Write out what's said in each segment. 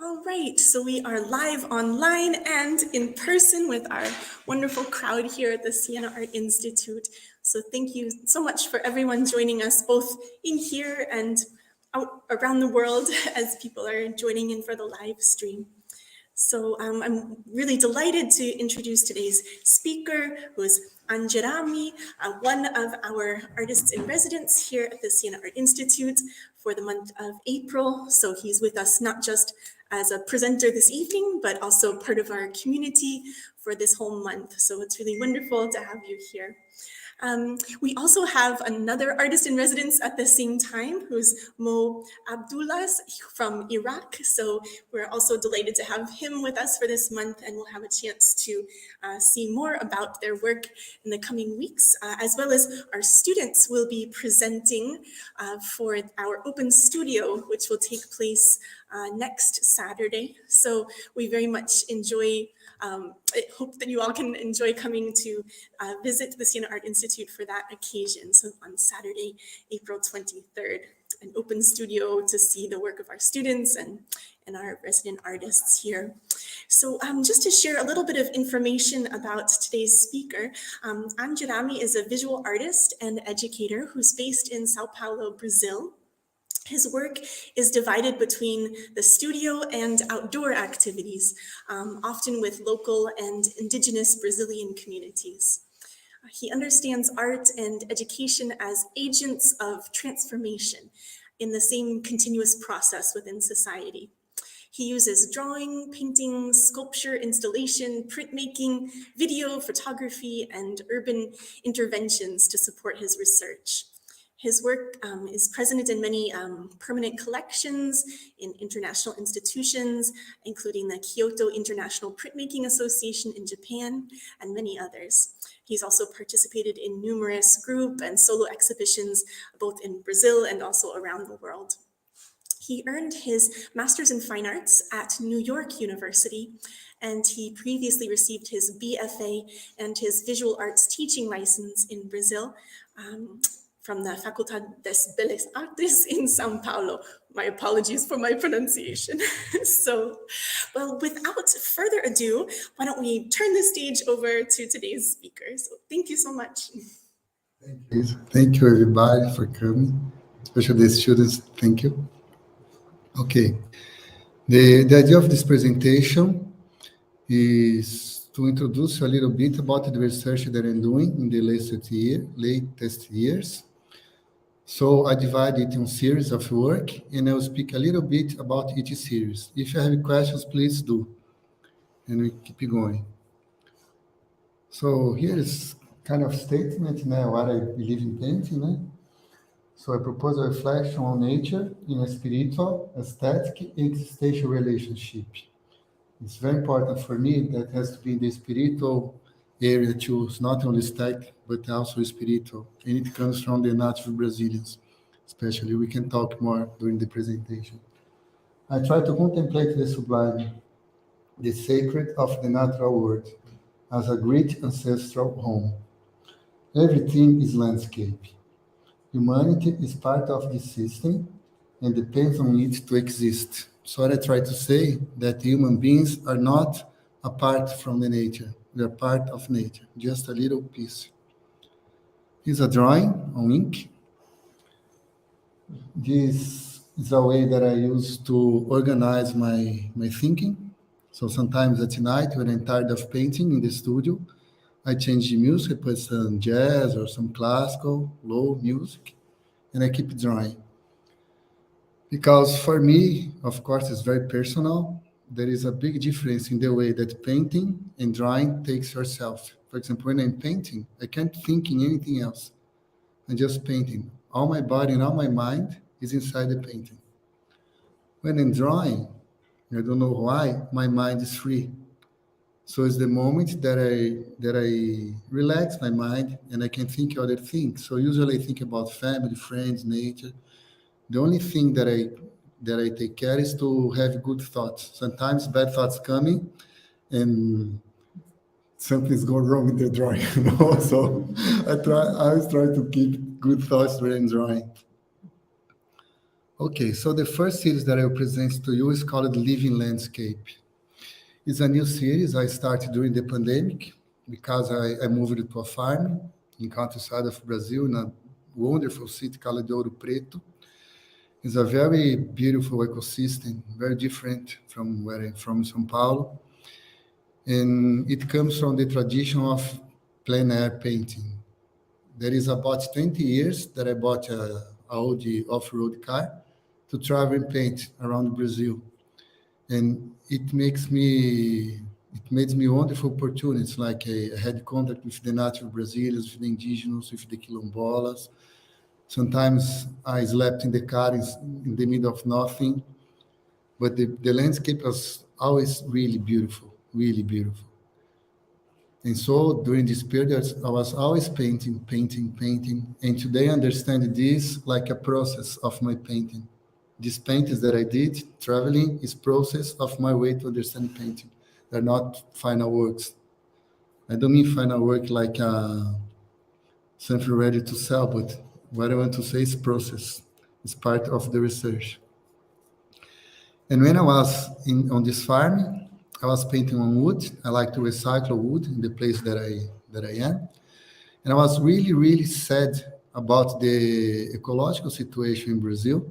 All right, so we are live online and in person with our wonderful crowd here at the Siena Art Institute. So thank you so much for everyone joining us both in here and out around the world as people are joining in for the live stream. So I'm really delighted to introduce today's speaker, who is Angerami, one of our artists in residence here at the Siena Art Institute for the month of April. So he's with us not just as a presenter this evening, but also part of our community for this whole month. So it's really wonderful to have you here. We also have another artist in residence at the same time, who's Mo Abdullah from Iraq. So we're also delighted to have him with us for this month, and we'll have a chance to see more about their work in the coming weeks, as well as our students will be presenting for our open studio, which will take place next Saturday. So we very much I hope that you all can enjoy coming to visit the Siena Art Institute for that occasion. So on Saturday, April 23rd, an open studio to see the work of our students and our resident artists here. So just to share a little bit of information about today's speaker, Angerami is a visual artist and educator who's based in Sao Paolo, Brazil. His work is divided between the studio and outdoor activities, often with local and indigenous Brazilian communities. He understands art and education as agents of transformation in the same continuous process within society. He uses drawing, painting, sculpture, installation, printmaking, video, photography, and urban interventions to support his research. His work is present in many permanent collections in international institutions, including the Kyoto International Printmaking Association in Japan and many others. He's also participated in numerous group and solo exhibitions, both in Brazil and also around the world. He earned his Master's in Fine Arts at New York University, and he previously received his BFA and his Visual Arts teaching license in Brazil, from the Faculdade das Belas Artes in Sao Paulo. My apologies for my pronunciation. So, well, without further ado, why don't we turn the stage over to today's speaker. So thank you so much. Thank you. Thank you, everybody, for coming, especially the students. Thank you. Okay. The idea of this presentation is to introduce you a little bit about the research that I'm doing in the latest years. So I divide it in series of work, and I'll speak a little bit about each series. If you have questions, please do, and we keep going. So here is kind of statement, what I believe in painting. So I propose a reflection on nature in a spiritual, aesthetic, and existential relationship. It's very important for me that has to be in the spiritual area too. It's not only aesthetic, but also spiritual. And it comes from the native Brazilians, especially. We can talk more during the presentation. I try to contemplate the sublime, the sacred of the natural world, as a great ancestral home. Everything is landscape. Humanity is part of this system and depends on it to exist. So what I try to say that human beings are not apart from the nature. We are part of nature, just a little piece. Here's a drawing on ink. This is a way that I use to organize my thinking. So sometimes at night, when I'm tired of painting in the studio, I change the music, I put some jazz or some classical, low music, and I keep drawing. Because for me, of course, it's very personal. There is a big difference in the way that painting and drawing takes yourself. For example, when I'm painting, I can't think in anything else. I'm just painting. All my body and all my mind is inside the painting. When I'm drawing, I don't know why, my mind is free. So it's the moment that I relax my mind and I can think other things. So usually I think about family, friends, nature. The only thing that I take care is to have good thoughts. Sometimes bad thoughts coming and something's going wrong with the drawing, So I always try to keep good thoughts when I'm drawing. Okay, so the first series that I will present to you is called Living Landscape. It's a new series I started during the pandemic because I moved to a farm in countryside of Brazil in a wonderful city called Ouro Preto. It's a very beautiful ecosystem, very different from where I'm from, Sao Paulo. And it comes from the tradition of plein air painting. There is about 20 years that I bought a Audi off-road car to travel and paint around Brazil. And it makes me wonderful opportunities, like I had contact with the native Brazilians, with the indigenous, with the quilombolas. Sometimes I slept in the car in the middle of nothing, but the landscape was always really beautiful, really beautiful. And so during this period, I was always painting, painting, painting. And today I understand this like a process of my painting. These paintings that I did traveling is process of my way to understand painting. They're not final works. I don't mean final work like something ready to sell, but what I want to say is process. It's part of the research. And when I was on this farm, I was painting on wood. I like to recycle wood in the place that I am. And I was really, really sad about the ecological situation in Brazil.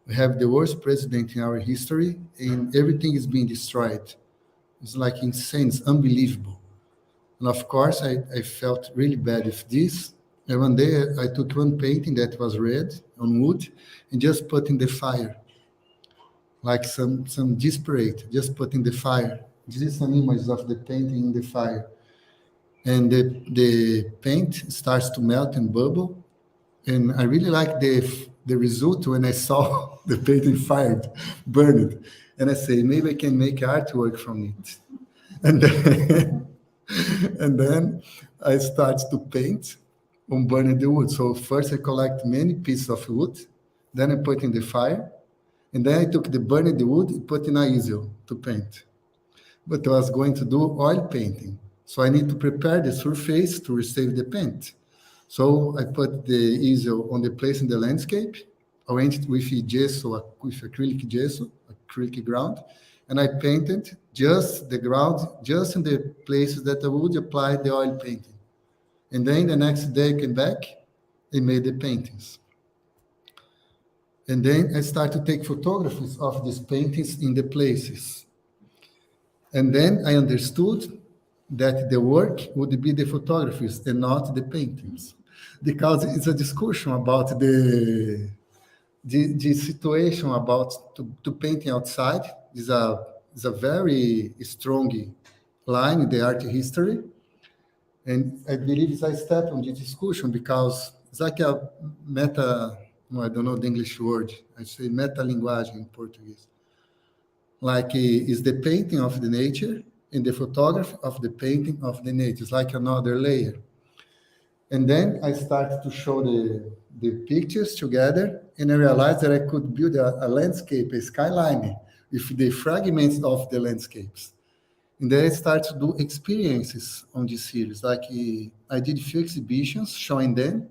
We have the worst president in our history, and everything is being destroyed. It's like insane, it's unbelievable. And of course, I felt really bad with this. And one day I took one painting that was red on wood and just put in the fire, like some desperate, just put in the fire. This is some images of the painting in the fire. And the paint starts to melt and bubble. And I really like the result when I saw the painting fired, burned. And I say, maybe I can make artwork from it. And then, and then I start to paint on burning the wood. So first I collect many pieces of wood, then I put in the fire, and then I took the burning the wood and put in a easel to paint. But I was going to do oil painting. So I need to prepare the surface to receive the paint. So I put the easel on the place in the landscape. I went with gesso, with acrylic gesso, acrylic ground, and I painted just the ground, just in the places that I would apply the oil painting. And then the next day I came back and made the paintings. And then I started to take photographs of these paintings in the places. And then I understood that the work would be the photographies and not the paintings, because it's a discussion about the situation about to painting outside is a very strong line in the art history, and I believe it's a step on the discussion because it's like a meta. No, I don't know the English word. I say metalinguagem in Portuguese. Like is the painting of the nature and the photography of the painting of the nature. It's like another layer. And then I started to show the pictures together, and I realized that I could build a landscape, a skyline, with the fragments of the landscapes. And then I started to do experiences on this series. Like I did a few exhibitions showing them,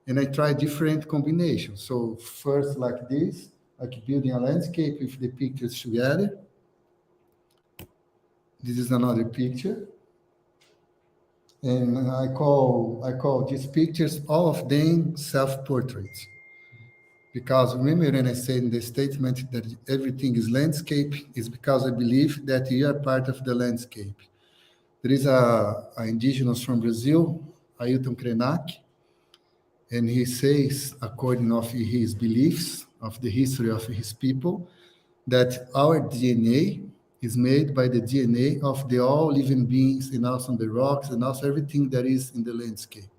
and I tried different combinations. So first like this, like building a landscape with the pictures together. This is another picture. And I call these pictures, all of them self-portraits. Because remember when I said in the statement that everything is landscape, is because I believe that you are part of the landscape. There is a indigenous from Brazil, Ailton Krenak, and he says, according of his beliefs, of the history of his people, that our DNA is made by the DNA of the all living beings and also the rocks and also everything that is in the landscape.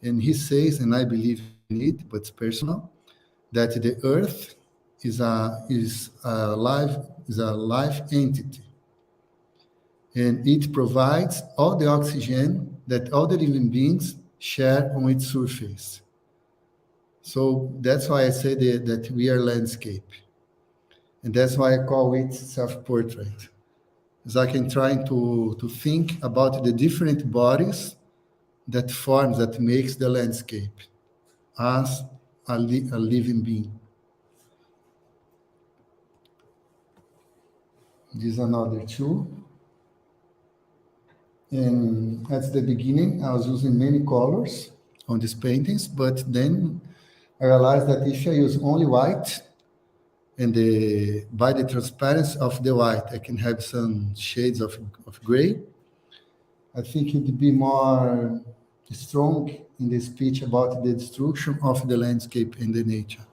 And he says, and I believe in it, but it's personal, that the earth is a life entity, and it provides all the oxygen that all the living beings share on its surface. So that's why I say that we are landscape. And that's why I call it self-portrait. It's like I'm trying to think about the different bodies that forms, that makes the landscape as a living being. This is another two. And at the beginning, I was using many colors on these paintings, but then I realized that if I use only white, and by the transparency of the white, I can have some shades of gray. I think it'd be more strong in the speech about the destruction of the landscape and the nature.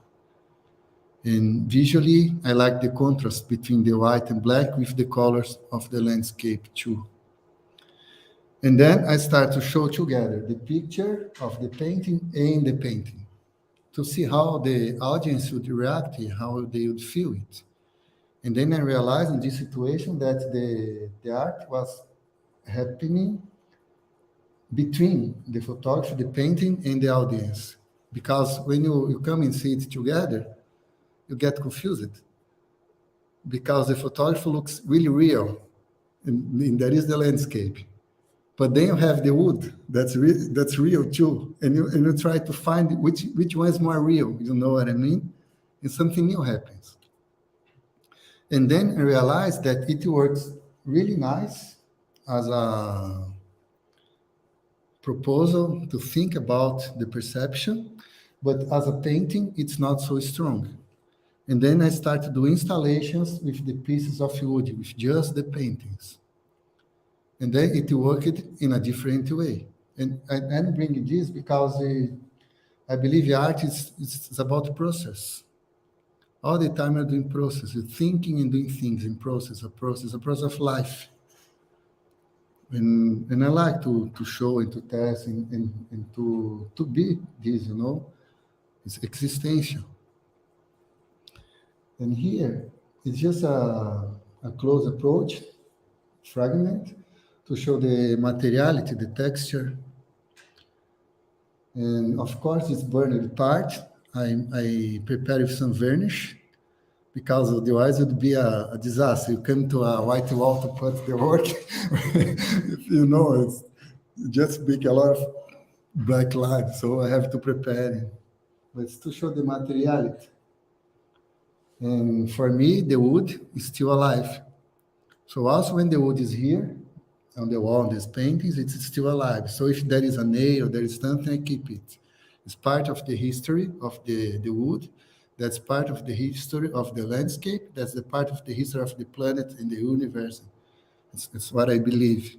And visually, I like the contrast between the white and black with the colors of the landscape too. And then I start to show together the picture of the painting and the painting to see how the audience would react, how they would feel it. And then I realized in this situation that the art was happening between the photography, the painting, and the audience. Because when you come and see it together, you get confused because the photography looks really real, and that is the landscape. But then you have the wood that's real too, and you try to find which one is more real. You know what I mean? And something new happens. And then I realized that it works really nice as a proposal to think about the perception, but as a painting, it's not so strong. And then I started to do installations with the pieces of wood, with just the paintings. And then it worked in a different way. And I'm bringing this because I believe art is about process. All the time I'm doing process, you're thinking and doing things in process, a process of life. And I like to show and to test and to be this, it's existential. And here, it's just a close approach, fragment, to show the materiality, the texture. And of course, it's burned part. I prepare with some varnish because otherwise it would be a disaster. You come to a white wall to put the work, it's just make a lot of black lines. So I have to prepare it. But it's to show the materiality. And for me, the wood is still alive. So also when the wood is here on the wall, on these paintings, it's still alive. So if there is a nail, there is something, I keep it. It's part of the history of the wood. That's part of the history of the landscape. That's the part of the history of the planet and the universe. It's what I believe.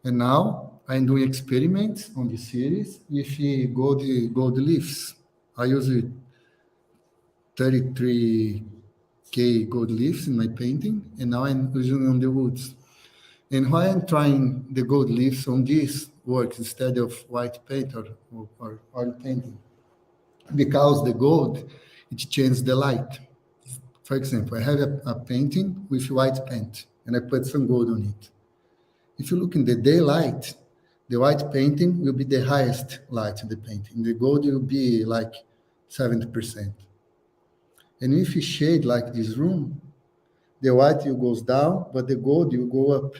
And now I'm doing experiments on the series with gold leaves. I use 33K gold leaves in my painting, and now I'm using on the woods. And why I'm trying the gold leaves on this work instead of white paint or oil painting? Because the gold, it changes the light. For example, I have a painting with white paint, and I put some gold on it. If you look in the daylight, the white painting will be the highest light in the painting. The gold will be like 70%. And if you shade like this room, the white will goes down, but the gold will go up.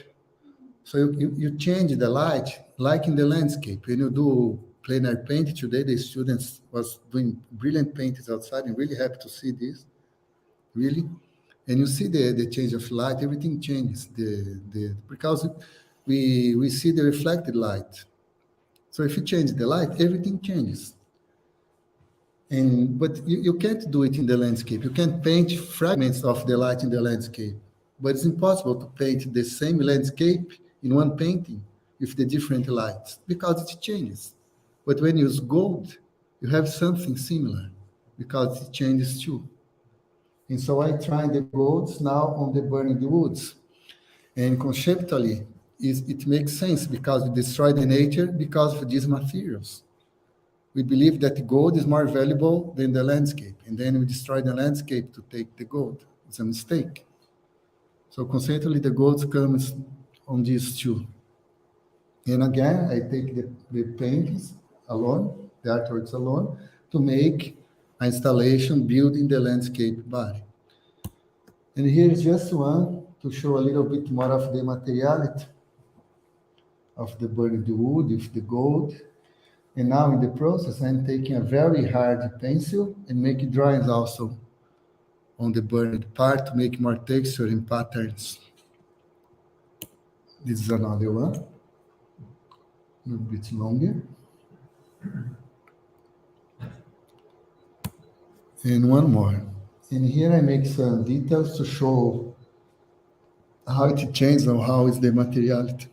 So you change the light, like in the landscape. When you do plein air painting today, the students was doing brilliant paintings outside. I'm really happy to see this, really. And you see the change of light, everything changes. Because we see the reflected light. So if you change the light, everything changes. But you can't do it in the landscape. You can paint fragments of the light in the landscape, but it's impossible to paint the same landscape in one painting with the different lights because it changes. But when you use gold, you have something similar because it changes too. And so I try the golds now on the burning woods. And conceptually, it makes sense because we destroy the nature because of these materials. We believe that gold is more valuable than the landscape, and then we destroy the landscape to take the gold. It's a mistake. So conceptually, the gold comes on these two. And again, I take the paintings alone, the artworks alone, to make an installation building the landscape body. And here is just one to show a little bit more of the materiality of the burning wood with the gold. And now in the process, I'm taking a very hard pencil and making drawings also on the burned part to make more texture and patterns. This is another one, a little bit longer. And one more. And here I make some details to show how it changes or how is the materiality.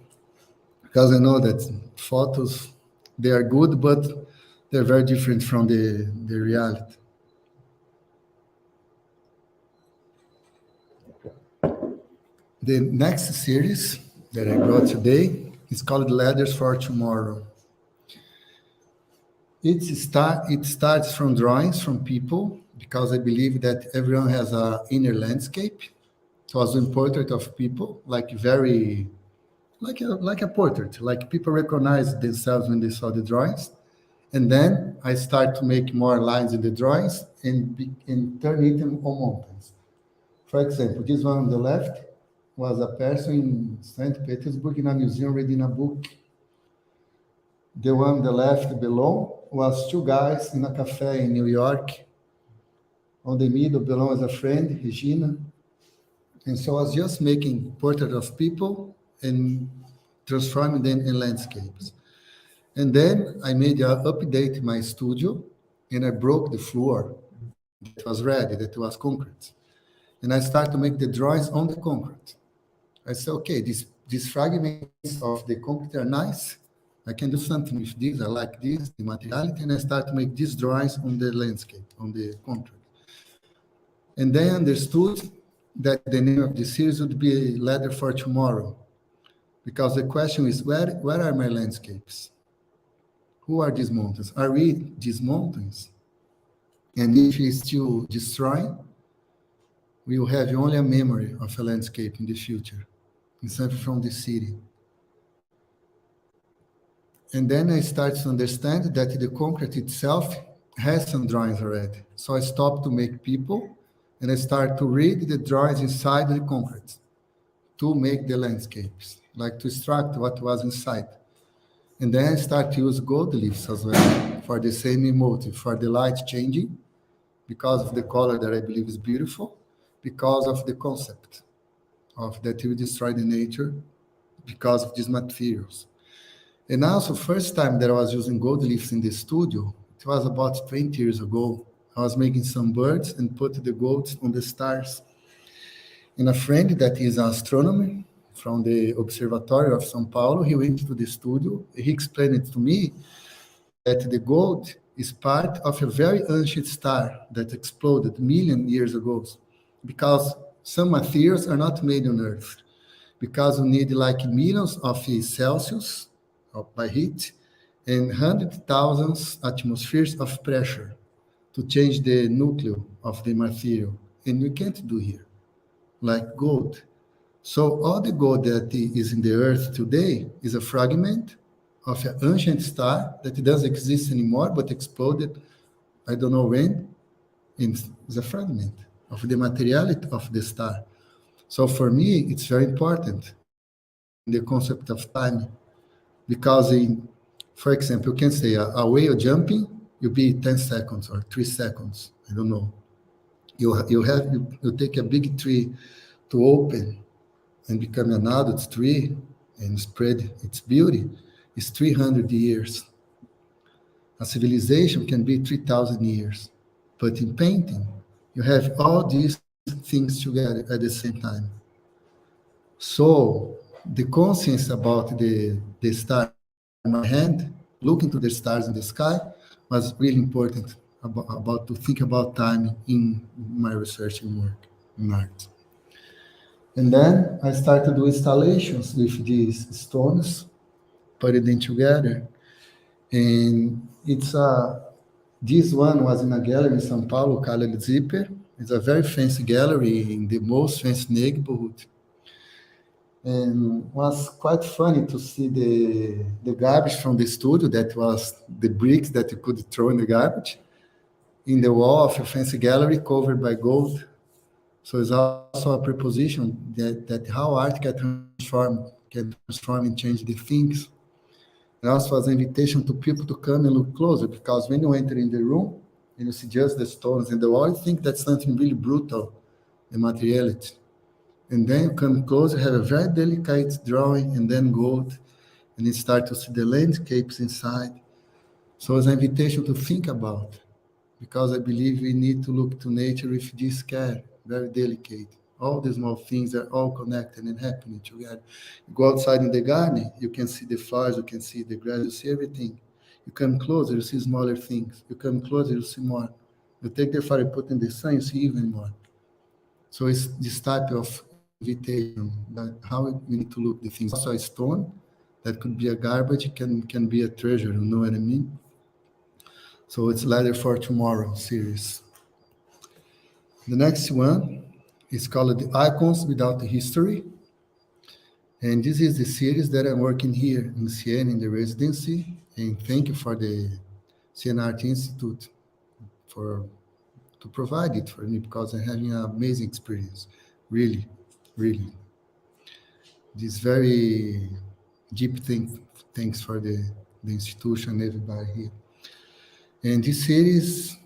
Because I know that photos, they are good, but they're very different from the reality. The next series that I brought today is called Letters for Tomorrow. It starts from drawings from people, because I believe that everyone has an inner landscape. It was a portrait of people, like a portrait, like people recognize themselves when they saw the drawings. And then I start to make more lines in the drawings and turn it on mountains. For example, this one on the left was a person in St. Petersburg in a museum reading a book. The one on the left below was two guys in a cafe in New York. On the middle below was a friend, Regina. And so I was just making portraits of people and transforming them in landscapes. And then I made an update in my studio, and I broke the floor that was ready, that was concrete. And I started to make the drawings on the concrete. I said, okay, these fragments of the concrete are nice. I can do something with this. I like this, the materiality, and I start to make these drawings on the landscape, on the concrete. And then I understood that the name of the series would be Letter for Tomorrow, because the question is, where are my landscapes? Who are these mountains? Are we these mountains? And if we still destroy, we will have only a memory of a landscape in the future, something from the city. And then I started to understand that the concrete itself has some drawings already. So I stopped to make people, and I started to read the drawings inside the concrete to make the landscapes, like to extract what was inside. And then I start to use gold leaves as well for the same motive, for the light changing, because of the color that I believe is beautiful, because of the concept of that you destroy the nature because of these materials. And also, first time that I was using gold leaves in the studio, it was about 20 years ago. I was making some birds and put the gold on the stars. And a friend that is an astronomer from the observatory of Sao Paulo, he went to the studio. He explained it to me that the gold is part of a very ancient star that exploded million years ago, because some materials are not made on Earth, because we need like millions of Celsius by heat and 100,000 atmospheres of pressure to change the nucleus of the material. And we can't do here, like gold. So all the gold that is in the earth today is a fragment of an ancient star that doesn't exist anymore, but exploded, I don't know when, and it's a fragment of the materiality of the star. So for me, it's very important, the concept of time, because for example, you can say a whale jumping, you'll be 10 seconds or 3 seconds, I don't know. You take a big tree to open and become an adult tree and spread its beauty, is 300 years. A civilization can be 3,000 years. But in painting, you have all these things together at the same time. So the conscience about the star in my hand, looking to the stars in the sky, was really important about to think about time in my research and work in art. And then I started to do installations with these stones, put them together. And this one was in a gallery in Sao Paulo, called Zipper. It's a very fancy gallery in the most fancy neighborhood. And was quite funny to see the garbage from the studio, that was the bricks that you could throw in the garbage, in the wall of a fancy gallery covered by gold. So it's also a preposition that how art can transform and change the things. And also was an invitation to people to come and look closer, because when you enter in the room and you see just the stones and the wall, you think that's something really brutal, the materiality. And then you come close, you have a very delicate drawing, and then gold, and you start to see the landscapes inside. So it's an invitation to think about, because I believe we need to look to nature with this care, very delicate. All the small things are all connected and happening together. You go outside in the garden, you can see the flowers, you can see the grass, you see everything. You come closer, you see smaller things. You come closer, you see more. You take the fire, you put in the sun, you see even more. So it's this type of invitation, that how we need to look the things. Also a stone, that could be a garbage, can be a treasure, you know what I mean? So it's Letter for Tomorrow series. The next one is called The Icons Without the History. And this is the series that I'm working here in Siena in the residency. And thank you for the Siena Art Institute to provide it for me, because I'm having an amazing experience. Really, really. This very deep thing. Thanks for the institution, everybody here. And this series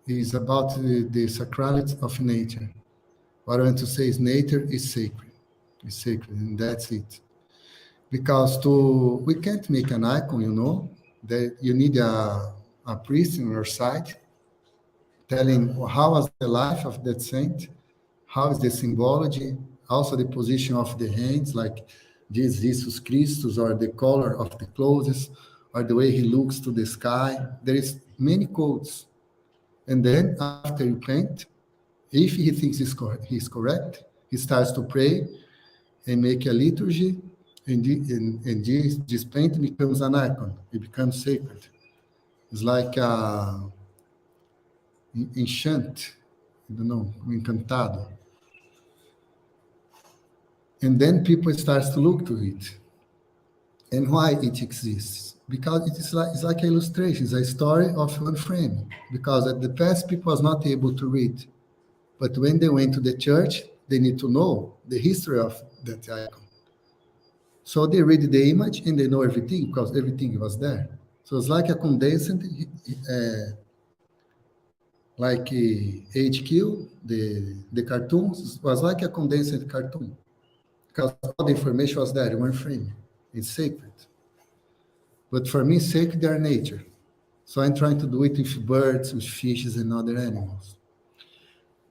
is about the sacrality of nature. What I want to say is nature is sacred. It's sacred, and that's it. Because we can't make an icon, that you need a priest on your side telling how was the life of that saint, how is the symbology, also the position of the hands, like Jesus Christus, or the color of the clothes, or the way he looks to the sky. There is many codes. And then after you paint, if he thinks he's correct, he starts to pray and make a liturgy, and this painting becomes an icon. It becomes sacred. It's like enchant, I don't know, encantado. And then people start to look to it. And why it exists? Because it's like an illustration, it's a story of one frame. Because at the past, people was not able to read. But when they went to the church, they need to know the history of that icon. So they read the image and they know everything, because everything was there. So it's like a condensed, like HQ, the cartoons, was like a condensed cartoon, because all the information was there in one frame. It's sacred. But for me, sacred are nature. So I'm trying to do it with birds, with fishes, and other animals.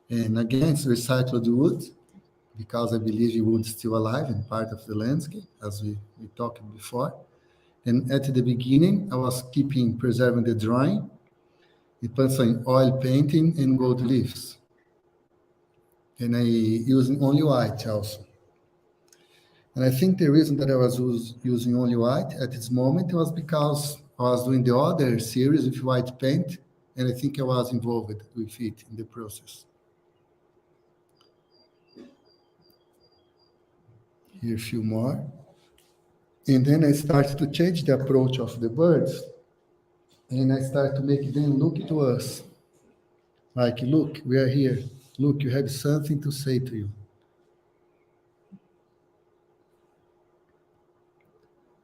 And again, it's recycled wood, because I believe wood is still alive and part of the landscape, as we talked before. And at the beginning, I was preserving the drawing. It was an oil painting and gold leaves. And I using only white also. And I think the reason that I was using only white at this moment was because I was doing the other series with white paint, and I think I was involved with it in the process. Here a few more. And then I started to change the approach of the birds, and I started to make them look to us. Like, look, we are here. Look, you have something to say to you.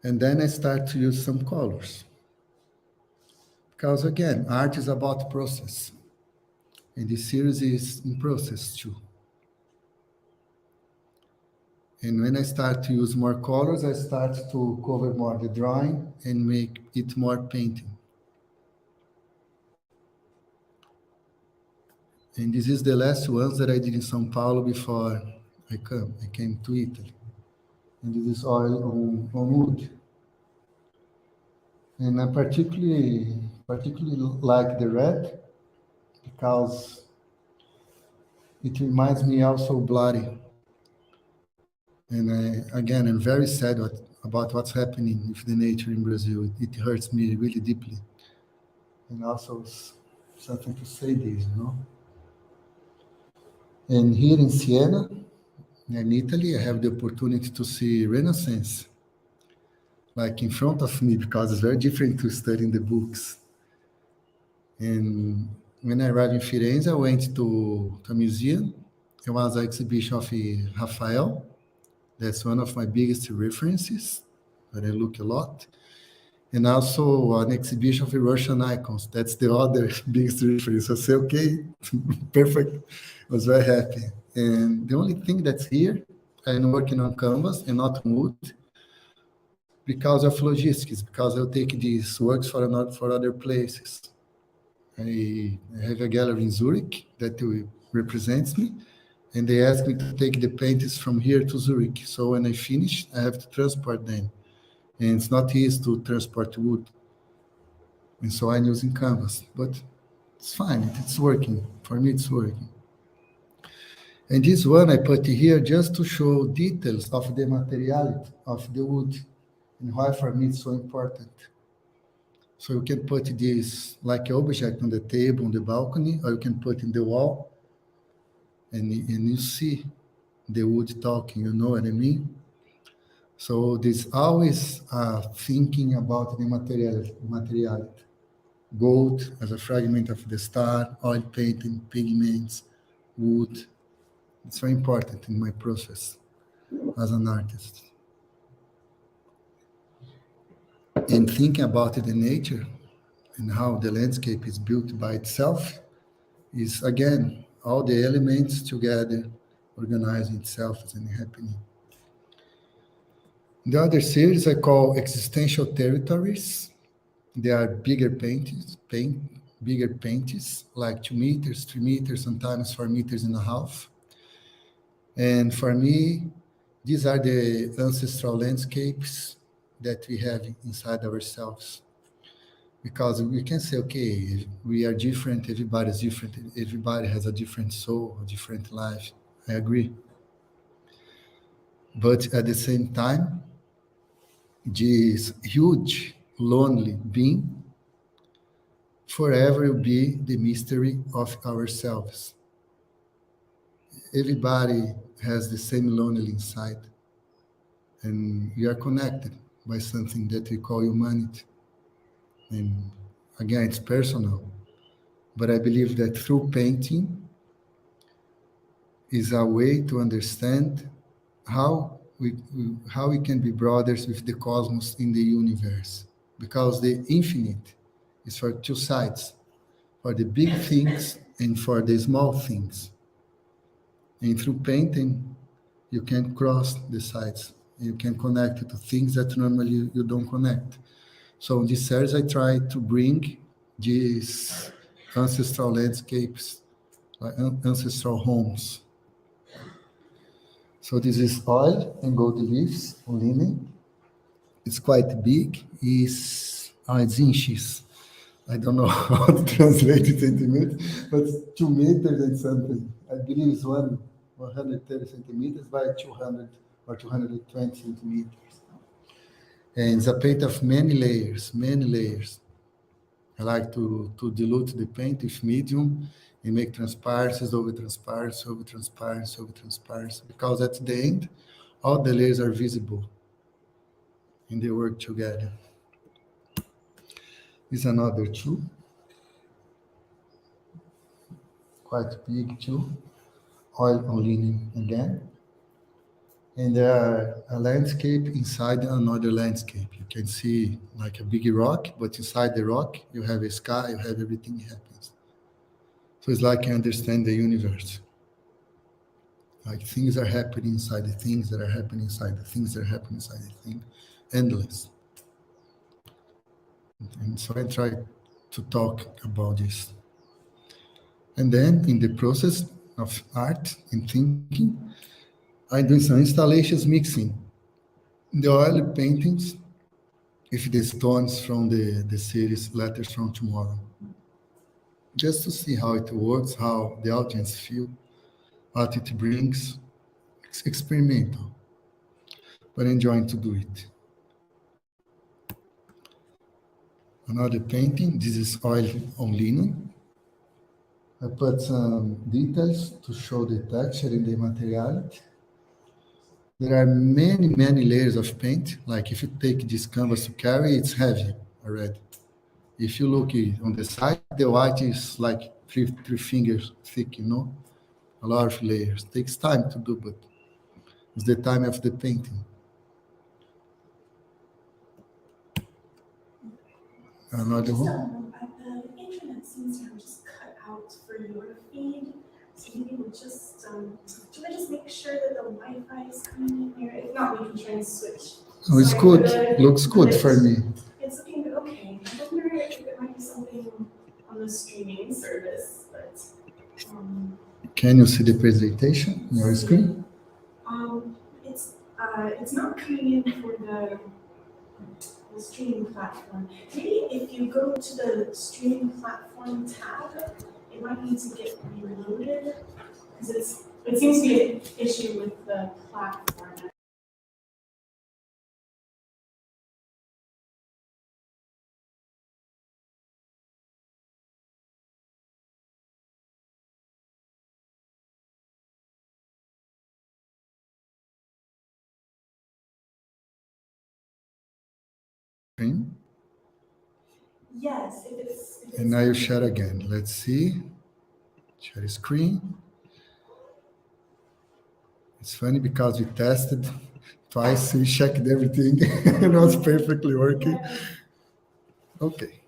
And then I start to use some colors. Because again, art is about process. And this series is in process too. And when I start to use more colors, I start to cover more the drawing and make it more painting. And this is the last ones that I did in Sao Paulo before I came to Italy. And this is oil on wood. And I particularly like the red, because it reminds me also bloody. And again, I'm very sad about what's happening with the nature in Brazil. It hurts me really deeply. And also something to say this, And here in Siena, in Italy, I have the opportunity to see Renaissance, like in front of me, because it's very different to study in the books. And when I arrived in Firenze, I went to a museum. It was an exhibition of Raphael. That's one of my biggest references, that I look a lot. and also an exhibition of Russian icons. That's the other biggest reference. I say, okay, perfect. I was very happy. And the only thing that's here, I'm working on canvas and not on wood because of logistics, because I'll take these works for other places. I have a gallery in Zurich that represents me, and they asked me to take the paintings from here to Zurich. So when I finish, I have to transport them. And it's not easy to transport wood. And so I'm using canvas, but it's fine. It's working. For me, it's working. And this one I put here just to show details of the materiality of the wood and why for me it's so important. So you can put this like an object on the table, on the balcony, or you can put in the wall, and you see the wood talking, you know what I mean? So there's always thinking about the materiality. Gold as a fragment of the star, oil painting, pigments, wood. It's very important in my process as an artist. And thinking about the nature and how the landscape is built by itself is, again, all the elements together organizing itself as an happening. The other series I call existential territories. They are bigger paintings, like 2 meters, 3 meters, sometimes 4 meters and a half. And for me, these are the ancestral landscapes that we have inside ourselves. Because we can say, okay, we are different, everybody's different, everybody has a different soul, a different life. I agree. But at the same time, this huge, lonely being forever will be the mystery of ourselves. Everybody has the same lonely inside, and we are connected by something that we call humanity. And again, it's personal, but I believe that through painting is a way to understand how we can be brothers with the cosmos in the universe, because the infinite is for two sides, for the big things and for the small things. And through painting, you can cross the sides. You can connect to things that normally you don't connect. So in this series, I try to bring these ancestral landscapes, like ancestral homes. So this is oil and gold leaves on linen. It's quite big. It's inches. I don't know how to translate it centimeters, but 2 meters and something. I believe it's 130 centimeters by 200 or 220 centimeters. And it's a paint of many layers, many layers. I like to dilute the paint with medium and make transparencies over transparency, over transparency, over transparency, because at the end, all the layers are visible and they work together. Is another two, quite big too, oil on linen again. And there are a landscape inside another landscape. You can see like a big rock, but inside the rock, you have a sky, you have everything happens. So it's like I understand the universe. Like things are happening inside the things that are happening inside the things that are happening inside the thing. Endless. And so I try to talk about this. And then in the process of art and thinking, I do some installations mixing the oil paintings with the stones from the series Letters from Tomorrow. Just to see how it works, how the audience feel, what it brings. It's experimental, but enjoying to do it. Another painting, this is oil on linen. I put some details to show the texture and the materiality. There are many, many layers of paint. Like if you take this canvas to carry, it's heavy already. If you look on the side, the white is like three fingers thick, you know, a lot of layers. Takes time to do, but it's the time of the painting. Another Just one. the internet seems to have just cut out for your feed. So maybe we'll just, do I just make sure that the Wi-Fi is coming in here? If not, we can try and switch. Oh, it's Sorry good. for the Looks good for glitch. me. It's looking good. Okay. I wonder if it might be something on the streaming service, but Can you see the presentation on your screen? it's not coming in for the streaming platform. Maybe if you go to the streaming platform tab, it might need to get reloaded because it seems to be an issue with the platform. Screen. Yes, if it's And now you share again. Let's see. Share screen. It's funny because we tested twice, we checked everything, and it was perfectly working. Okay.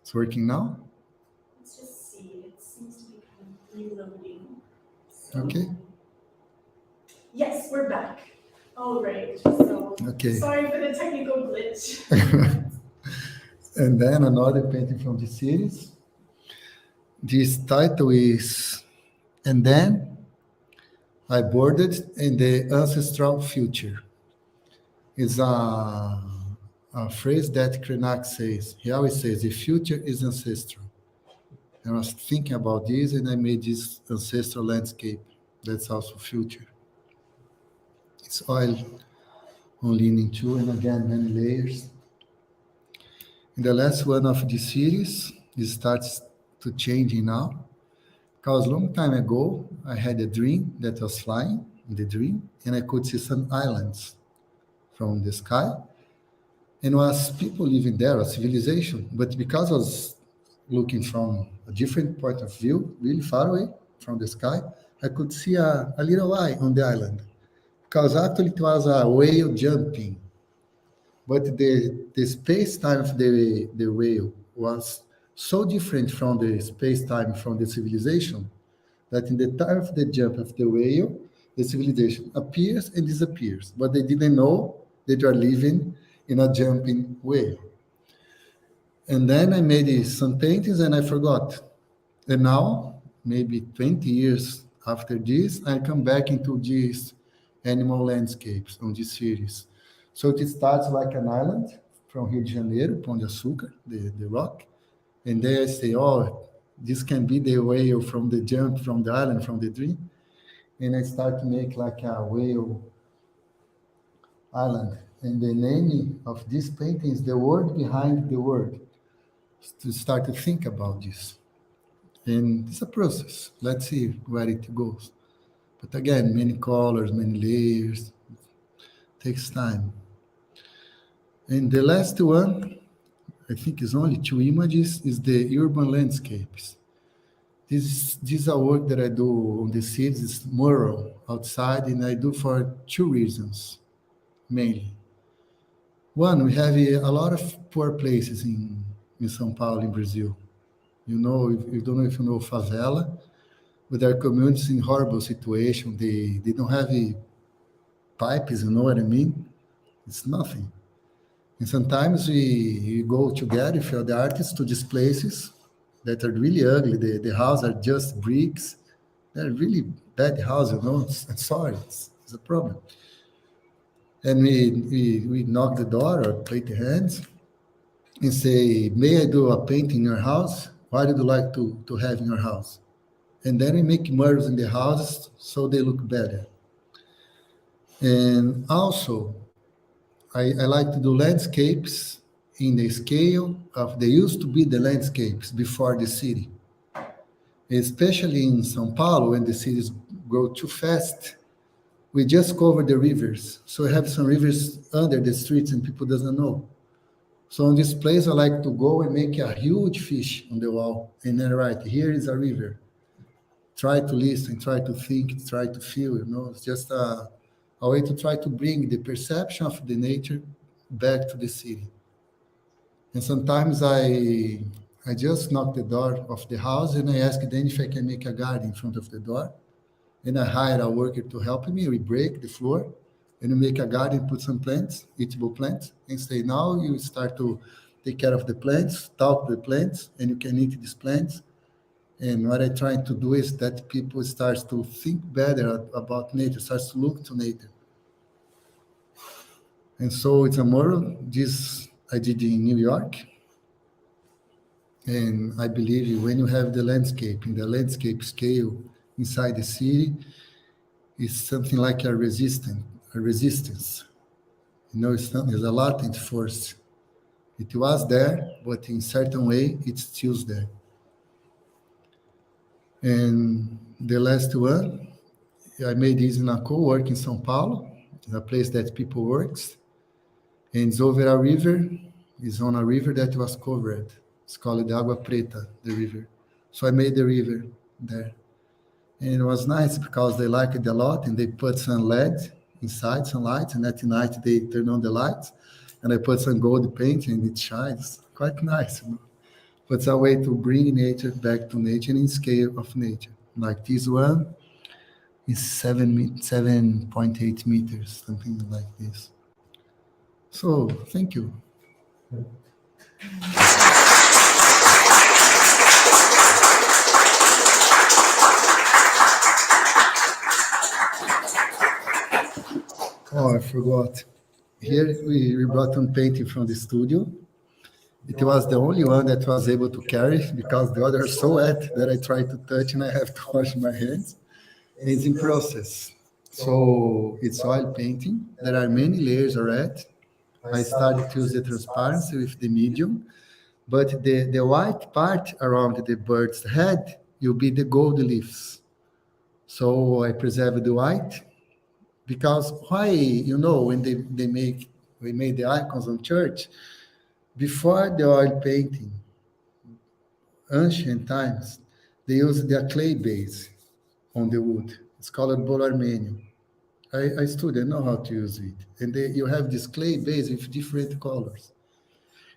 It's working now? Let's just see. It seems to be kind of reloading. So, Okay. yes, we're back. All right. So Okay. sorry for the technical glitch. And then another painting from the series. This title is And Then I Boarded in the Ancestral Future. It's a phrase that Krenak says. He always says, the future is ancestral. And I was thinking about this and I made this ancestral landscape. That's also future. It's oil on leaning two and again many layers. In the last one of the series, it starts to changing now. Because long time ago, I had a dream that was flying in the dream, and I could see some islands from the sky, and was people living there, a civilization. But because I was looking from a different point of view, really far away from the sky, I could see a little eye on the island. Because actually it was a whale jumping, but the space time of the whale was so different from the space time from the civilization that in the time of the jump of the whale, the civilization appears and disappears, but they didn't know that you are living in a jumping whale. And then I made some paintings and I forgot. And now, maybe 20 years after this, I come back into these animal landscapes on this series. So it starts like an island from Rio de Janeiro, Pão de Açúcar, the rock. And then I say, oh, this can be the whale from the jump from the island, from the dream. And I start to make like a whale island. And the name of this painting is the word behind the word, to start to think about this. And it's a process. Let's see where it goes. But again, many colors, many layers, takes time. And the last one, I think is only two images, is the urban landscapes. This is a work that I do on the seeds, it's mural outside, and I do for two reasons, mainly. One, we have a lot of poor places in São Paulo, in Brazil. You know, you don't know if you know favela, but there are communities in horrible situation. They don't have pipes, you know what I mean? It's nothing. And sometimes we go together with other artists to these places that are really ugly. The houses are just bricks. They're really bad houses, you know. I'm sorry, it's a problem. And we knock the door or play the hands and say, may I do a painting in your house? What would you like to have in your house? And then we make murals in the houses so they look better. And also, I like to do landscapes in the scale of they used to be the landscapes before the city. Especially in Sao Paulo, when the cities grow too fast, we just cover the rivers. So we have some rivers under the streets and people doesn't know. So in this place, I like to go and make a huge fish on the wall and then write, here is a river. Try to listen, try to think, try to feel, you know, it's just a way to try to bring the perception of the nature back to the city. And sometimes I just knock the door of the house and I ask them if I can make a garden in front of the door. And I hire a worker to help me. We break the floor and we make a garden, put some plants, eatable plants, and say, now you start to take care of the plants, talk to the plants, and you can eat these plants. And what I try to do is that people start to think better about nature, starts to look to nature. And so it's a mural. This I did in New York. And I believe when you have the landscape, in the landscape scale inside the city, it's something like a resistance. There's a latent force. It was there, but in certain way, it's still there. And the last one, I made this in a co-work in Sao Paulo, a place that people works. And it's over a river. It's on a river that was covered. It's called the Água Preta, the river. So I made the river there. And it was nice because they liked it a lot and they put some LED inside, some lights, and at night they turn on the lights and I put some gold paint and it shines. Quite nice. But it's a way to bring nature back to nature in scale of nature. Like this one is 7.8 meters, something like this. So thank you. Oh, I forgot. Here we brought some painting from the studio. It was the only one that was able to carry because the others are so wet that I try to touch and I have to wash my hands. And it's in process. So it's oil painting. There are many layers already. I started to use the transparency with the medium, but the white part around the bird's head will be the gold leaves. So I preserve the white because why, when we made the icons on church, before the oil painting, ancient times, they used the clay base on the wood. It's called bolo armênio. I studied, I know how to use it. And you have this clay base with different colors.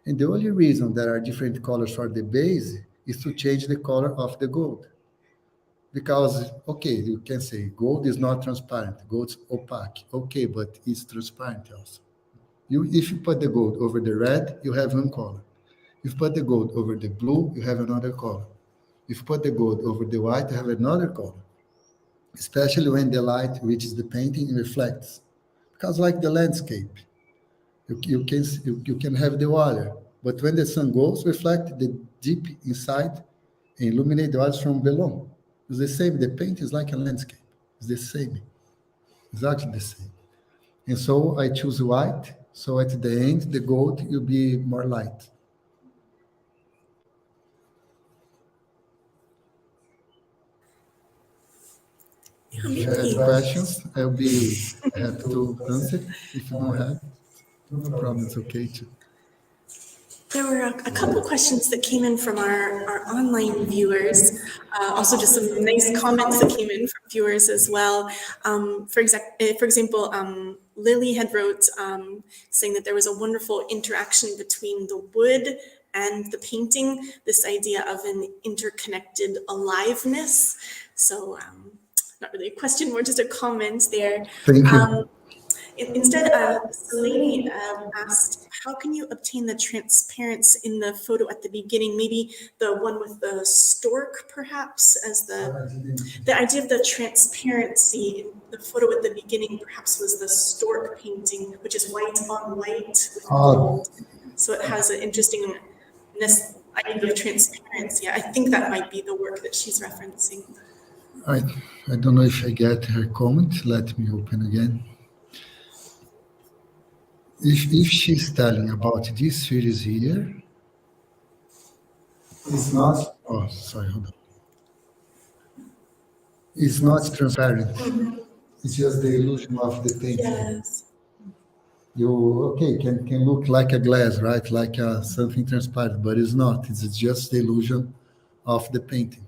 And the only reason there are different colors for the base is to change the color of the gold. Because, okay, you can say gold is not transparent, gold's opaque. Okay, but it's transparent also. If you put the gold over the red, you have one color. If you put the gold over the blue, you have another color. If you put the gold over the white, you have another color. Especially when the light reaches the painting and reflects. Because like the landscape, you can have the water, but when the sun goes, reflect the deep inside and illuminate the waters from below. It's the same. The paint is like a landscape. It's the same. Exactly the same. And so I choose white. So at the end, the gold will be more light. If you have questions, I'll be happy to answer. If you don't have, no problem. It's okay too. There were a couple questions that came in from our online viewers. Also, just some nice comments that came in from viewers as well. For example, Lily had wrote saying that there was a wonderful interaction between the wood and the painting, this idea of an interconnected aliveness. So, not really a question, more just a comment there. Thank you. Instead, Selene asked, how can you obtain the transparency in the photo at the beginning? Maybe the one with the stork, perhaps, as the idea of the transparency in the photo at the beginning, perhaps was the stork painting, which is white on white with gold. So it has an interesting idea of transparency. I think that might be the work that she's referencing. I don't know if I get her comment. Let me open again. If she's telling about this series here, it's not. Oh, sorry, hold on. It's not transparent. It's just the illusion of the painting. Yes. Can look like a glass, right? Like something transparent, but it's not. It's just the illusion of the painting.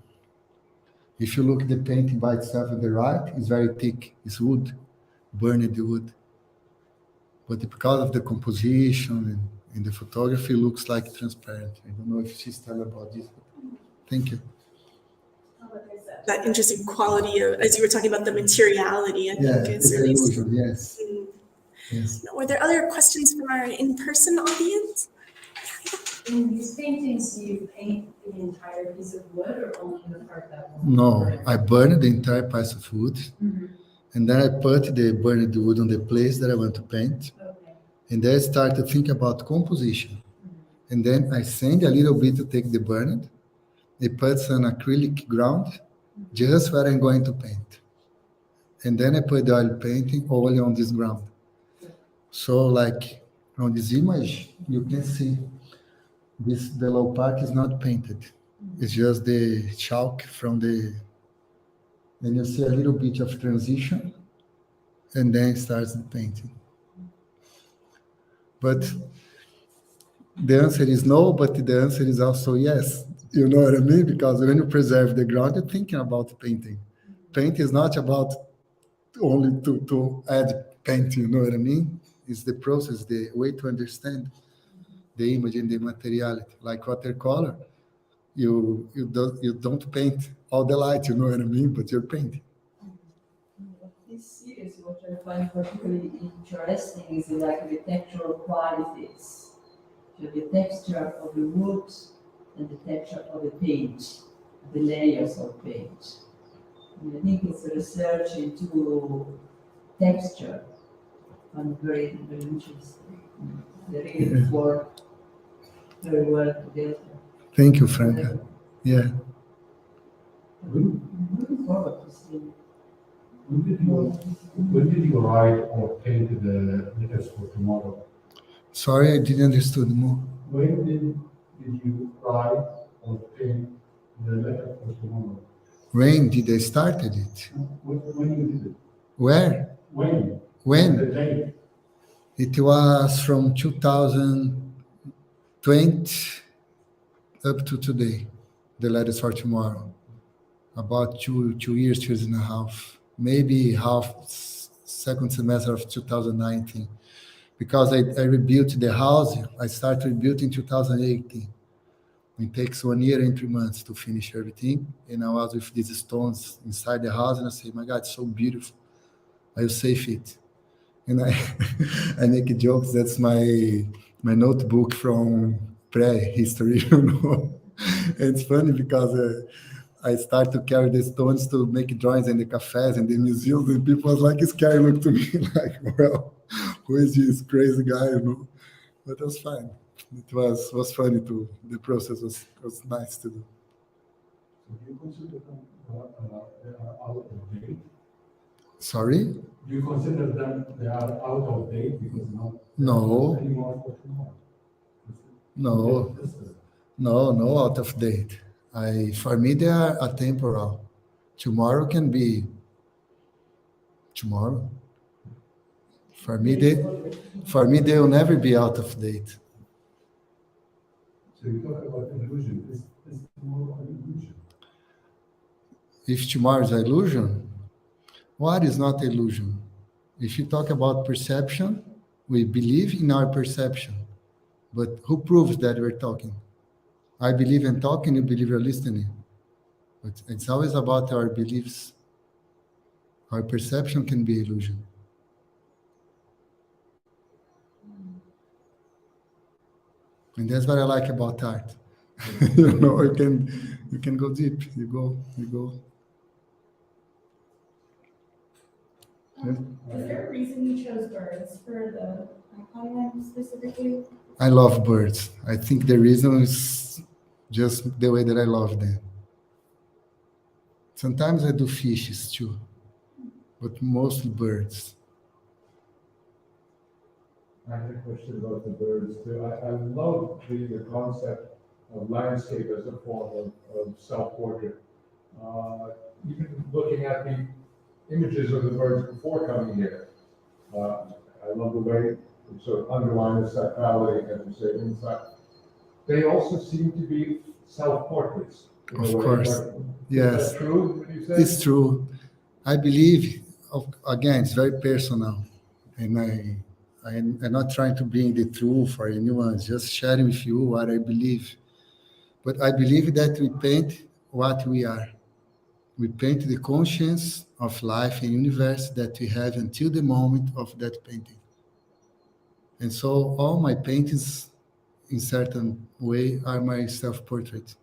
If you look at the painting by itself on the right, it's very thick. It's wood, burned wood. But because of the composition In the photography, it looks like transparent. I don't know if she's telling about this. Thank you. That interesting quality of, as you were talking about the materiality, I Yeah, think it's is an really. illusion, yes. Yes. Were there other questions from our in-person audience? In these paintings, you paint the entire piece of wood or only the part that will No, burn? I burned the entire piece of wood, and then I put the burned wood on the place that I want to paint. Okay. And then I start to think about composition. And then I sand a little bit to take the burned. I put some acrylic ground just where I'm going to paint. And then I put the oil painting only on this ground. So like on this image, you can see this the low part is not painted. It's just the chalk from the, then you see a little bit of transition, and then it starts the painting. But the answer is no, but the answer is also yes. You know what I mean? Because when you preserve the ground, you're thinking about painting. Paint is not about only to add paint, you know what I mean? It's the process, the way to understand the image and the materiality. Like watercolor, you don't paint all the light, you know what I mean? But you're painting. This series, what I find particularly interesting is like the textural qualities. So the texture of the wood and the texture of the page, the layers of page. And I think it's a research into texture and very, very interesting. They really work very well together. Thank you, Franca. Yeah. I'm looking forward to seeing. When did you write or paint the letters for tomorrow? Sorry, I didn't understand more. When did you write or paint the letter for tomorrow? When did I started it? When you did it? Where? When? When? The date? It was from 2020 up to today, the letters for tomorrow. About 2 years, 2.5, maybe half second semester of 2019. Because I rebuilt the house, I started rebuilding in 2018. It takes 1 year and 3 months to finish everything. And I was with these stones inside the house, and I say, my God, it's so beautiful. I will save it. And I I make jokes. That's my notebook from prehistory, you know. It's funny because I start to carry the stones to make drawings in the cafes and the museums, and people was like scared, look to me like, well, who is this crazy guy, you know? But it was fine. It was funny too. The process was nice to do. Do you consider them out of date? Sorry? Do you consider them they are out of date because No. not anymore for tomorrow? No, out of date. For me, they are atemporal. Tomorrow can be tomorrow. For me, they will never be out of date. So you talk about illusion. Is tomorrow an illusion? If tomorrow is illusion, what is not illusion? If you talk about perception, we believe in our perception. But who proves that we're talking? I believe in talking, you believe you're listening. But it's always about our beliefs. Our perception can be illusion. And that's what I like about art. You know, you can go deep. You go. Yeah. Is there a reason you chose birds for the icon specifically? I love birds. I think the reason is just the way that I love them. Sometimes I do fishes too, but mostly birds. I have a question about the birds too. I love the concept of landscape as a form of self-portrait. Even looking at the images of the birds before coming here. I love the way it sort of underlines the sacrality, as you say, inside. They also seem to be self-portraits. Of course. Yes. Is that true, what you said? It's true. I believe, again, it's very personal. And I'm not trying to bring the truth for anyone, just sharing with you what I believe. But I believe that we paint what we are. We paint the conscience of life and universe that we have until the moment of that painting. And so all my paintings, in certain way, are my self-portrait.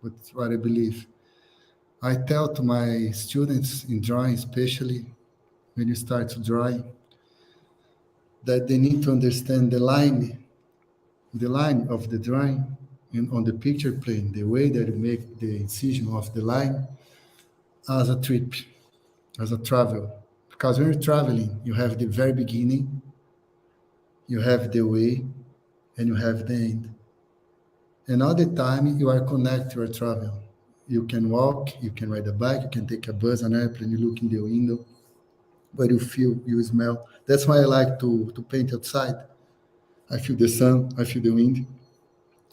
That's what I believe. I tell to my students in drawing, especially when you start to drawing, that they need to understand the line of the drawing on the picture plane, the way that you make the incision of the line as a trip, as a travel. Because when you're traveling, you have the very beginning, you have the way, and you have the end. And all the time you are connected to your travel. You can walk, you can ride a bike, you can take a bus, an airplane, you look in the window, but you feel, you smell. That's why I like to paint outside. I feel the sun, I feel the wind,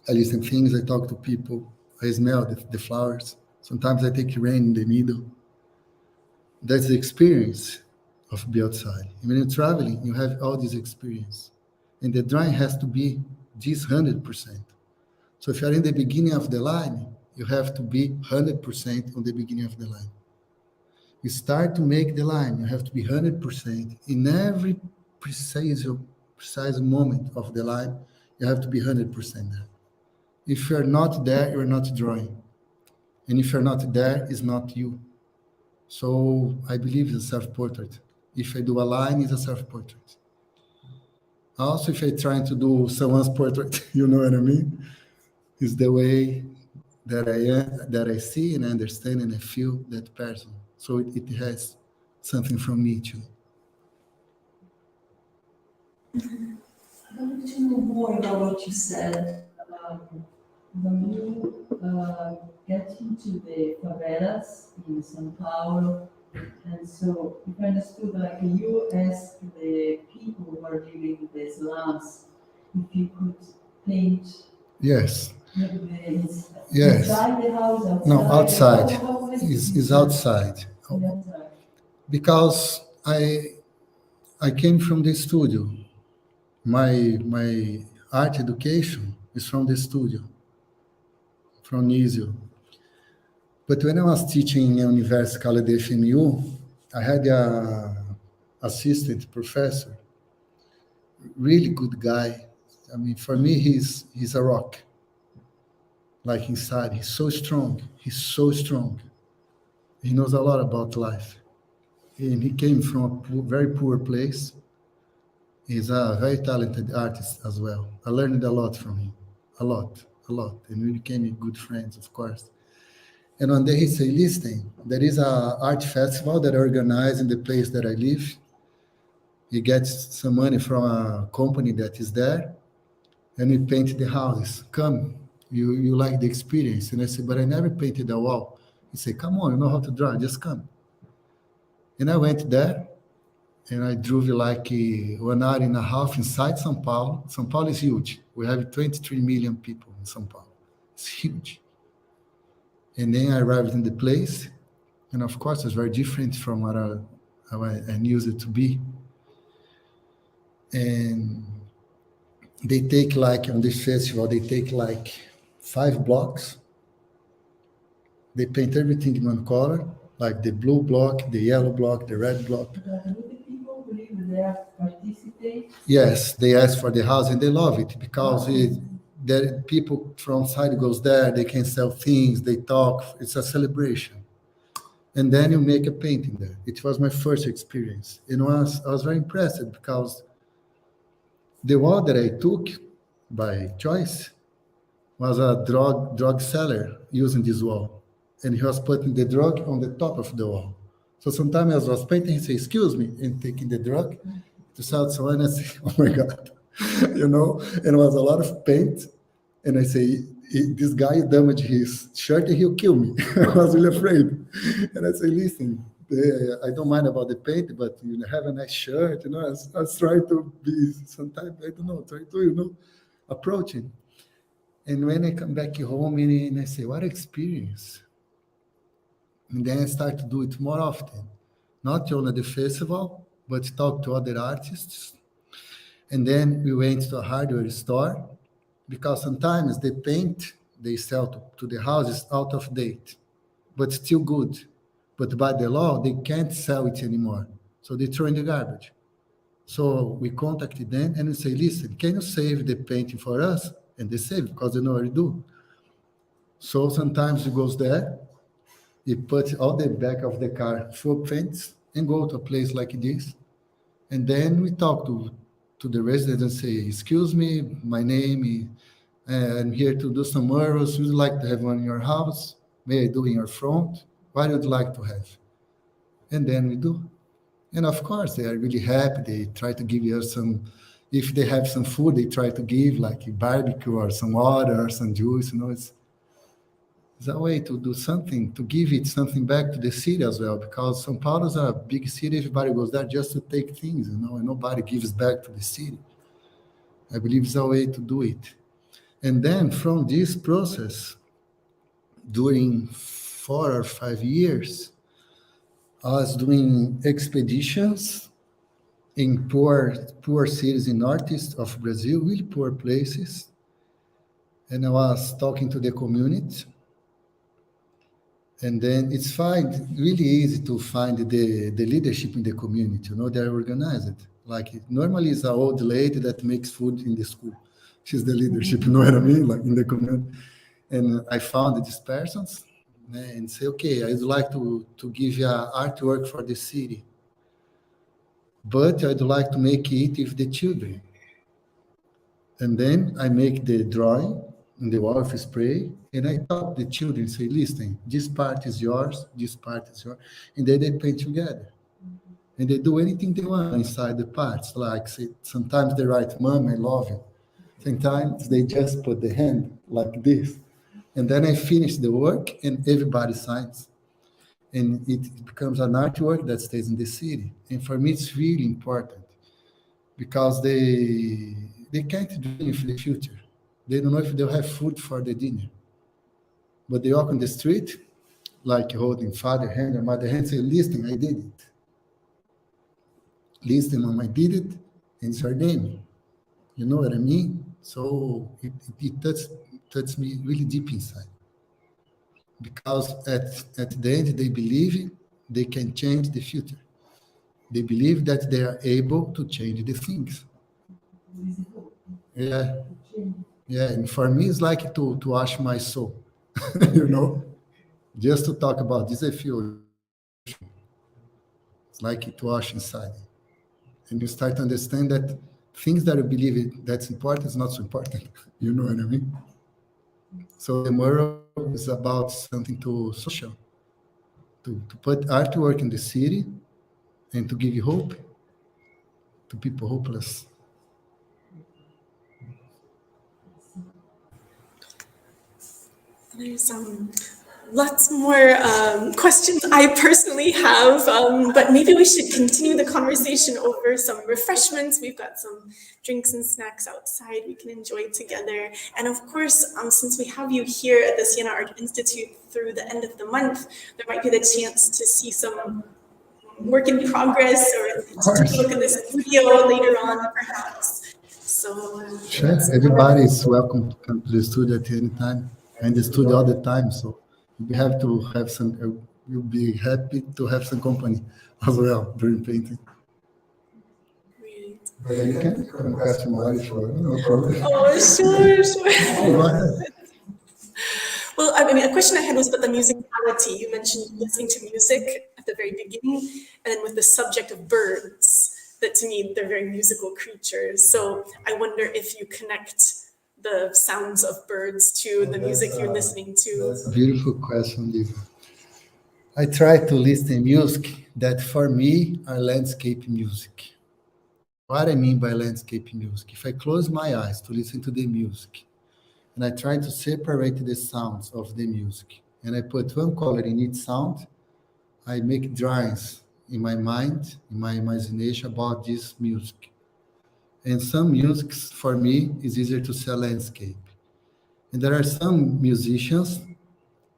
I listen things, I talk to people, I smell the flowers. Sometimes I take rain in the middle. That's the experience of be outside. And when you're traveling, you have all this experience. And the drawing has to be this 100%. So if you're in the beginning of the line, you have to be 100% on the beginning of the line. You start to make the line, you have to be 100%. In every precise moment of the line, you have to be 100% there. If you're not there, you're not drawing. And if you're not there, it's not you. So I believe it's a self-portrait. If I do a line, it's a self-portrait. Also, if I'm trying to do someone's portrait, you know what I mean? It's the way that I am, that I see and understand and I feel that person. So it has something from me too. I wanted to know more about what you said. When you get into the favelas in Sao Paulo, and so if I understood, like you asked the people who are living in the slums if you could paint Yes. Yes. Inside the house, outside? No, outside. Is Outside. outside. Because I came from the studio. My art education is from the studio, from NISIO. But when I was teaching in University College de FMU, I had a assistant professor, really good guy. I mean, for me, he's a rock. Like inside, he's so strong. He's so strong. He knows a lot about life. And he came from a very poor place. He's a very talented artist as well. I learned a lot from him, a lot. And we became good friends, of course. And one day he said, listen, there is an art festival that I organize in the place that I live. He gets some money from a company that is there, and we paint the houses. Come, you like the experience. And I said, but I never painted a wall. He said, come on, you know how to draw, just come. And I went there, and I drove like 1 hour and a half inside Sao Paulo. Sao Paulo is huge. We have 23 million people in Sao Paulo. It's huge. And then I arrived in the place, and of course, it's very different from what I knew it to be. And they take like, on this festival, they take like 5 blocks. They paint everything in one color, like the blue block, the yellow block, the red block. People believe they participate? Yes, they ask for the house and they love it because there people from outside goes there, they can sell things, they talk, it's a celebration. And then you make a painting there. It was my first experience. And I was very impressed because the wall that I took by choice was a drug seller using this wall. And he was putting the drug on the top of the wall. So sometimes as I was painting, he said, excuse me, and taking the drug to sell someone, and I say, oh my God, and it was a lot of paint. And I say, this guy damaged his shirt and he'll kill me. I was really afraid. And I say, listen, I don't mind about the paint, but you have a nice shirt. I was trying to be, sometimes, I don't know, trying to, approach him. And when I come back home and I say, what experience? And then I start to do it more often. Not only at the festival, but talk to other artists. And then we went to a hardware store because sometimes the paint they sell to the house is out of date, but still good. But by the law, they can't sell it anymore. So they throw in the garbage. So we contacted them and we say, listen, can you save the painting for us? And they save because they know what to do. So sometimes he goes there, he puts all the back of the car full of paints and go to a place like this. And then we talk to the residents and say, excuse me, my name is, I'm here to do some murals. Would you like to have one in your house? May I do in your front? What would you like to have? And then we do. And of course, they are really happy. They try to give us some, if they have some food, they try to give like a barbecue or some water or some juice. It's a way to do something, to give it something back to the city as well, because São Paulo is a big city. Everybody goes there just to take things, and nobody gives back to the city. I believe it's a way to do it. And then from this process, during 4 or 5 years, I was doing expeditions in poor cities in northeast of Brazil, really poor places. And I was talking to the community. And then it's really easy to find the leadership in the community. They're organized. Like normally it's an old lady that makes food in the school. She's the leadership, you know what I mean? Like in the community. And I found these persons and say, okay, I'd like to give you artwork for the city, but I'd like to make it with the children. And then I make the drawing in the wall of spray, and I talk to the children, say, listen, this part is yours, this part is yours. And then they paint together. And they do anything they want inside the parts. Like say, sometimes they write, Mom, I love you. Sometimes they just put the hand like this. And then I finish the work and everybody signs. And it becomes an artwork that stays in the city. And for me, it's really important because they can't dream for the future. They don't know if they'll have food for the dinner. But they walk on the street, like holding father hand or mother hand, say, listen, I did it. Listen, Mom, I did it, and it's her name. You know what I mean? So it touched me really deep inside. Because at the end, they believe they can change the future. They believe that they are able to change the things. Yeah. Yeah, and for me, it's like to wash my soul, just to talk about this, I feel it's like to wash inside. And you start to understand that things that you believe that's important is not so important. You know what I mean? So the mural is about something to social, to put artwork in the city and to give you hope to people hopeless. There's lots more questions I personally have, but maybe we should continue the conversation over some refreshments. We've got some drinks and snacks outside we can enjoy together. And of course, since we have you here at the Siena Art Institute through the end of the month, there might be the chance to see some work in progress or to take a look at the studio later on, perhaps. So sure, everybody is welcome to come to the studio at any time. And the studio all the time, so we have to have some. You'll be happy to have some company as well during painting. Great. But you can come customize for no problem. Oh, sure. Go ahead. Well, I mean, a question I had was about the musicality. You mentioned listening to music at the very beginning, and then with the subject of birds, that to me, they're very musical creatures. So I wonder if you connect the sounds of birds to the music you're listening to. That's a beautiful question, Lisa. I try to listen to music that for me are landscape music. What I mean by landscape music, if I close my eyes to listen to the music, and I try to separate the sounds of the music, and I put one color in each sound, I make drawings in my mind, in my imagination about this music. And some music, for me, is easier to see a landscape. And there are some musicians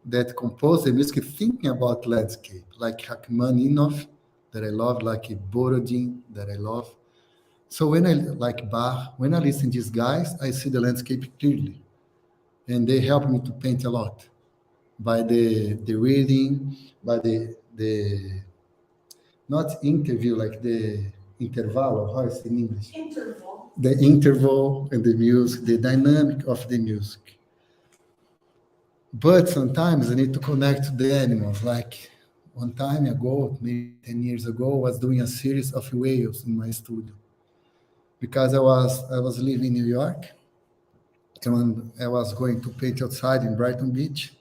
that compose the music thinking about landscape, like Rachmaninoff, that I love, like Borodin, that I love. So when I like Bach, when I listen to these guys, I see the landscape clearly, and they help me to paint a lot by the reading, by the not interview, like the intervalo, how is it in English? Interval. The interval and the music, the dynamic of the music. But sometimes I need to connect to the animals. Like one time ago, maybe 10 years ago, I was doing a series of whales in my studio because I was living in New York, and I was going to paint outside in Brighton Beach,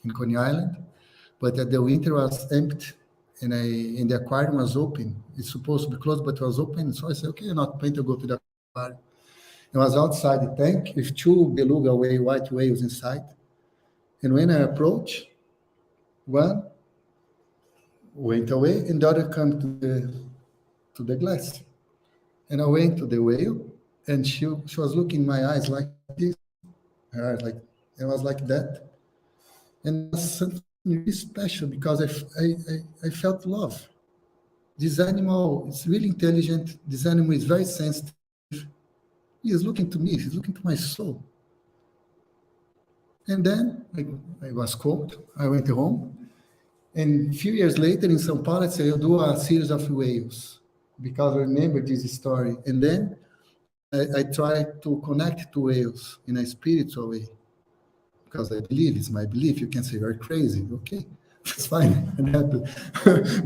in Coney Island, but the winter was empty, and the aquarium was open. It's supposed to be closed, but it was open. So I said, okay, I'm not paint. I'll go to the aquarium. I was outside the tank with two beluga white whales inside. And when I approached, one went away and the other came to the glass. And I went to the whale, and she was looking in my eyes like this. Her eyes like, it was like that. And it was something really special because I felt love. This animal is really intelligent. This animal is very sensitive. He is looking to me. He's looking to my soul. And then I was cold. I went home. And a few years later in Sao Paulo, I said, I'll do a series of whales because I remember this story. And then I try to connect to whales in a spiritual way because I believe, it's my belief. You can say you're crazy. Okay, that's fine. I'm happy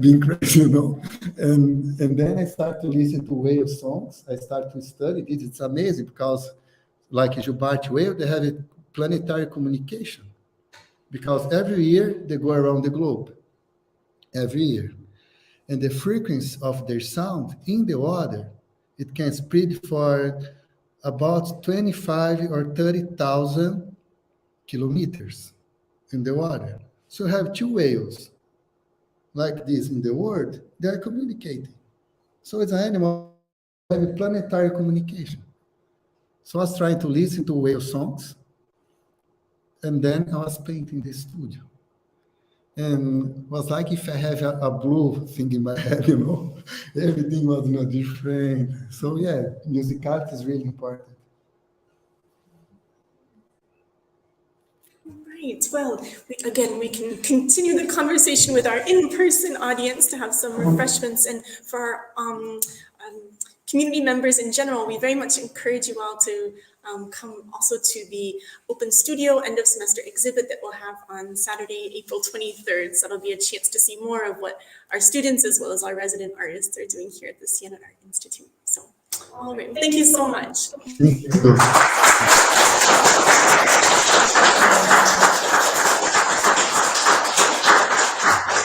being crazy, you know. And then I start to listen to whale songs. I start to study this. It's amazing because like Jubarte whale, they have a planetary communication because every year they go around the globe, every year. And the frequency of their sound in the water, it can spread for about 25 or 30,000 kilometers in the water. So you have two whales like this in the world, they are communicating. So it's an animal that have a planetary communication. So I was trying to listen to whale songs, and then I was painting the studio. And it was like if I have a blue thing in my head, you know, everything was different. So yeah, musicality is really important. Right. Well, we can continue the conversation with our in-person audience to have some refreshments, and for our community members in general, we very much encourage you all to come also to the Open Studio end of semester exhibit that we'll have on Saturday, April 23rd. So that'll be a chance to see more of what our students as well as our resident artists are doing here at the Siena Art Institute. So, all right. Thank you so much. Thank you.